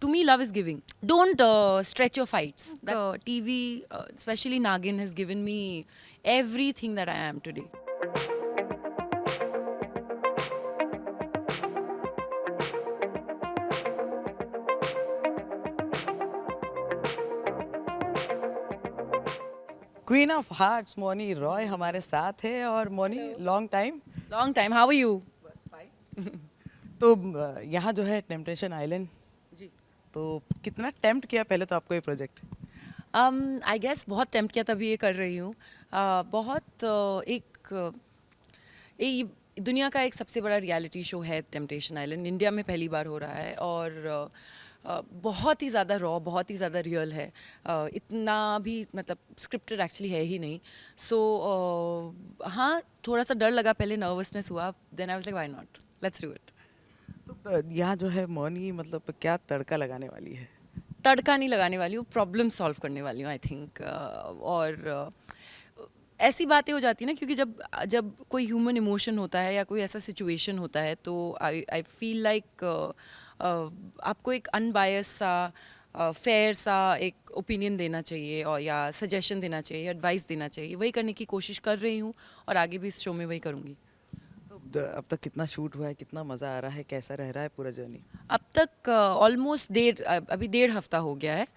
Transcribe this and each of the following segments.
to me, love is giving. Don't stretch your fights. TV, especially Nagin, has given me everything that I am today. Queen of hearts Mouni Roy हमारे साथ है। और Mouni, long time. Long time. How are you? तो यहाँ जो है temptation island, जी. तो कितना टेम्प्ट किया पहले तो आपको ये प्रोजेक्ट? आई गेस बहुत टेम्प्ट किया तभी ये कर रही हूँ. बहुत ये दुनिया का एक सबसे बड़ा रियलिटी शो है टेम्पटेशन आइलैंड. इंडिया में पहली बार हो रहा है और बहुत ही ज़्यादा रॉ, बहुत ही ज़्यादा रियल है. इतना भी मतलब स्क्रिप्टेड एक्चुअली है ही नहीं. सो हाँ, थोड़ा सा डर लगा पहले, नर्वसनेस हुआ. Then I was like why not, let's do it. तो यहाँ जो है मोनी मतलब क्या तड़का लगाने वाली है? तड़का नहीं लगाने वाली हूँ, प्रॉब्लम सॉल्व करने वाली हूँ आई थिंक. और ऐसी बातें हो जाती हैं ना, क्योंकि जब जब कोई ह्यूमन इमोशन होता है या कोई ऐसा सिचुएशन होता है तो आई फील लाइक आपको एक अनबायस सा, फेयर सा एक ओपिनियन देना चाहिए, और या सजेशन देना चाहिए, एडवाइस देना चाहिए. वही करने की कोशिश कर रही हूँ और आगे भी इस शो में वही करूँगी. तो अब तक कितना शूट हुआ है, कितना मज़ा आ रहा है, कैसा रह रहा है पूरा जर्नी? अब तक ऑलमोस्ट अभी 1.5 हफ्ता हो गया है.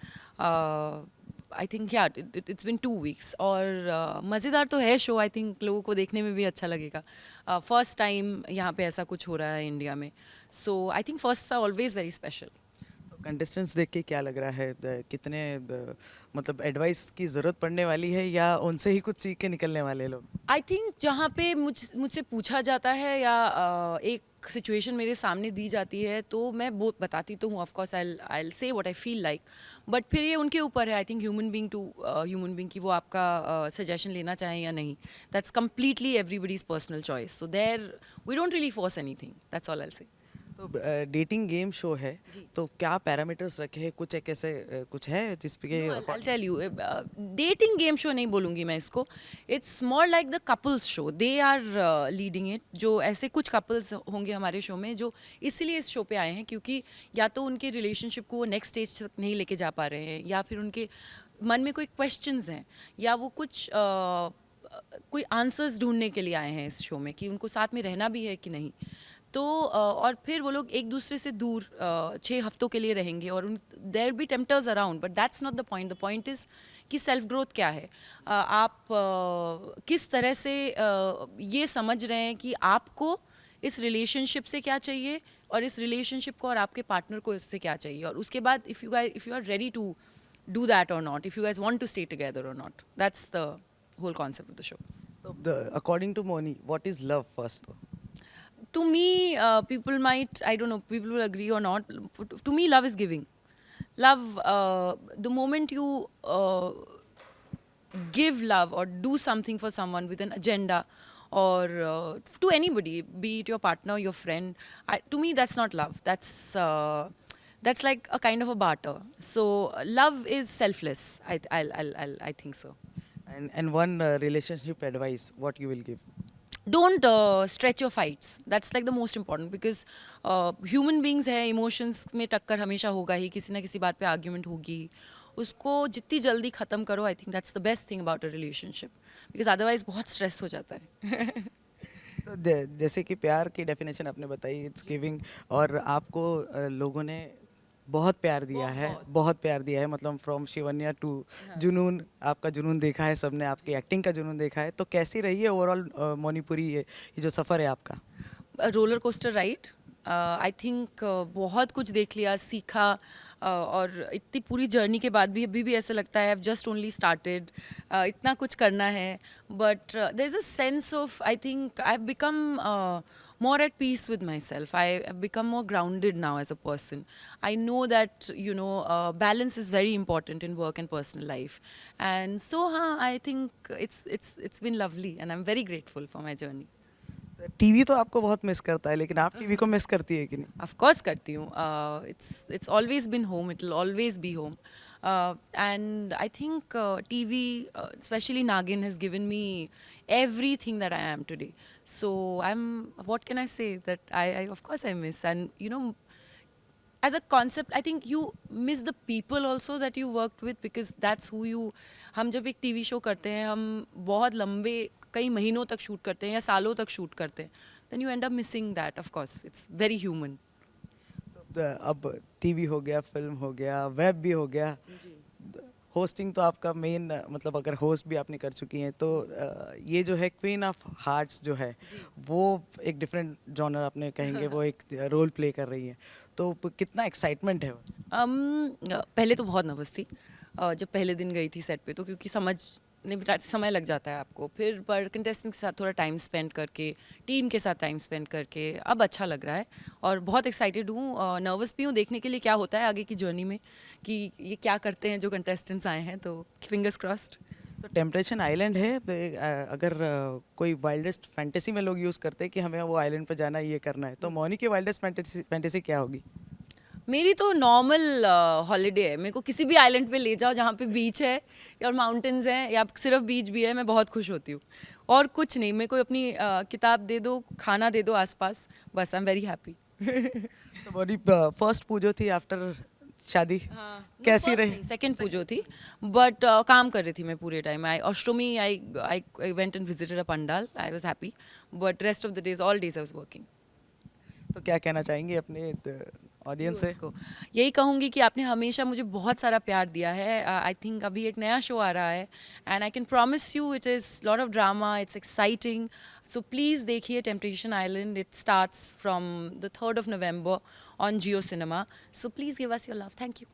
आई थिंक या इट्स बिन 2 वीक्स. और मज़ेदार तो है शो. आई थिंक लोगों को देखने में भी अच्छा लगेगा. फर्स्ट टाइम यहाँ पे ऐसा कुछ हो रहा है इंडिया में. So I think first are always very special. तो कंटेस्टेंट्स देख के क्या लग रहा है? कितने मतलब एडवाइस की ज़रूरत पड़ने वाली है या उनसे ही कुछ सीख के निकलने वाले लोग? आई थिंक जहाँ पे मुझसे पूछा जाता है या एक सिचुएशन मेरे सामने दी जाती है तो मैं वो बताती तो हूँ. Of course I say what I feel like. But फिर ये उनके ऊपर है. I think human being to human being, कि वो आपका सजेशन लेना चाहें या नहीं. That's completely everybody's personal choice. So there we don't really force anything. That's all I say. तो डेटिंग गेम शो है, जी. तो क्या पैरामीटर्स रखे हैं? कुछ एक ऐसे कुछ है जिस पे I'll tell you. Dating game show नहीं बोलूँगी मैं इसको. It's more like the couples show. They are leading it. जो ऐसे कुछ couples होंगे हमारे शो में जो इसीलिए इस शो पे आए हैं, क्योंकि या तो उनके रिलेशनशिप को वो नेक्स्ट स्टेज तक नहीं लेके जा पा रहे हैं, या फिर उनके मन में कोई क्वेश्चंस हैं, या वो कुछ कोई आंसर्स ढूंढने के लिए आए हैं इस शो में, कि उनको साथ में रहना भी है कि नहीं. तो और फिर वो लोग एक दूसरे से दूर 6 हफ्तों के लिए रहेंगे, और उन there be tempters around, but that's not the point. The point is कि सेल्फ ग्रोथ क्या है. आप किस तरह से ये समझ रहे हैं कि आपको इस रिलेशनशिप से क्या चाहिए, और इस रिलेशनशिप को और आपके पार्टनर को इससे क्या चाहिए, और उसके बाद if you are ready to do that और not, if you guys want to stay together और not. That's the whole concept of the show. तो according to Moni, what is love first? To me, people might, I don't know, people will agree or not. To me, love is giving. Love, the moment you give love or do something for someone with an agenda, or to anybody, be it your partner, your friend, to me, that's not love. That's like a kind of a barter. So love is selfless. I think so. And one relationship advice, what you will give? Don't stretch your fights. That's like the most important, because human beings है, emotions में टक्कर हमेशा होगा ही, किसी ना किसी बात पे argument होगी. उसको जितनी जल्दी ख़त्म करो, I think that's the best thing about a relationship, because otherwise बहुत stress हो जाता है. तो जैसे कि प्यार की डेफिनेशन आपने बताई, इट्स गिविंग, और आपको लोगों ने बहुत प्यार दिया है, बहुत प्यार दिया है, मतलब फ्रॉम शिवन्या टू जुनून. आपका जुनून देखा है सबने, आपकी एक्टिंग का जुनून देखा है. तो कैसी रही है ओवरऑल मणिपुरी ये जो सफ़र है आपका? Roller coaster ride. I think बहुत कुछ देख लिया, सीखा. और इतनी पूरी जर्नी के बाद भी अभी भी ऐसा लगता है I have just only started. इतना कुछ करना है, but there is a sense of, I think I have become more at peace with myself. I have become more grounded now as a person. I know that, balance is very important in work and personal life. And so, I think it's been lovely, and I'm very grateful for my journey. TV तो आपको बहुत miss करता है, लेकिन आप TV को miss करती है कि नहीं? Of course करती हूँ. It's always been home. It will always be home. And I think TV, especially Nagin, has given me everything that I am today. So what can I say? That I of course I miss. And as a concept, I think you miss the people also that you worked with, because that's who you. हम जब एक TV show करते हैं, हम बहुत लंबे कई महीनों तक शूट करते हैं या सालों तक शूट करते हैं, then you end up missing that. Of course, it's very human. अब टीवी हो गया, फिल्म हो गया, वेब भी हो गया, होस्टिंग तो आपका मेन, मतलब अगर होस्ट भी आपने कर चुकी हैं तो ये जो है क्वीन ऑफ हार्ट्स जो है वो एक डिफरेंट जॉनर आपने कहेंगे, वो एक रोल प्ले कर रही है, तो कितना एक्साइटमेंट है वो? पहले तो बहुत नर्वस थी जब पहले दिन गई थी सेट पे, तो क्योंकि समय लग जाता है आपको, फिर पर कंटेस्टेंट के साथ थोड़ा टाइम स्पेंड करके, टीम के साथ टाइम स्पेंड करके अब अच्छा लग रहा है और बहुत एक्साइटेड हूँ। नर्वस भी हूँ देखने के लिए क्या होता है आगे की जर्नी में, कि ये क्या करते हैं जो कंटेस्टेंट्स आए हैं, तो फिंगर्स क्रॉस्ड। तो टेम्पटेशन आइलैंड है, अगर कोई वाइल्डेस्ट फैंटेसी में लोग यूज़ करते हैं कि हमें वो आइलैंड पर जाना है, ये करना है, तो मौनी की वाइल्डेस्ट फैंटेसी क्या होगी? मेरी तो नॉर्मल हॉलीडे है, मेरे को किसी भी आइलैंड पे ले जाओ जहाँ पे बीच है और माउंटेन्स हैं या सिर्फ बीच भी है, मैं बहुत खुश होती हूँ। और कुछ नहीं, मेरे को अपनी किताब दे दो, खाना दे दो आसपास, बस आई एम वेरी हैप्पी। तो मौनी फर्स्ट पूजो थी आफ्टर शादी, कैसी रही? सेकंड पूजो थी, बट काम कर रही थी मैं पूरे time. I Ashtami I went and visited a pandal, I was happy, but rest of the days, all days I was working. तो क्या कहना चाहेंगे अपने ऑडियंस से? को यही कहूँगी कि आपने हमेशा मुझे बहुत सारा प्यार दिया है। आई थिंक अभी एक नया शो आ रहा है and I can promise you it is lot of drama, it's exciting, so please देखिए Temptation Island. It starts from the 3rd of November on JioCinema, so please give us your love. Thank you.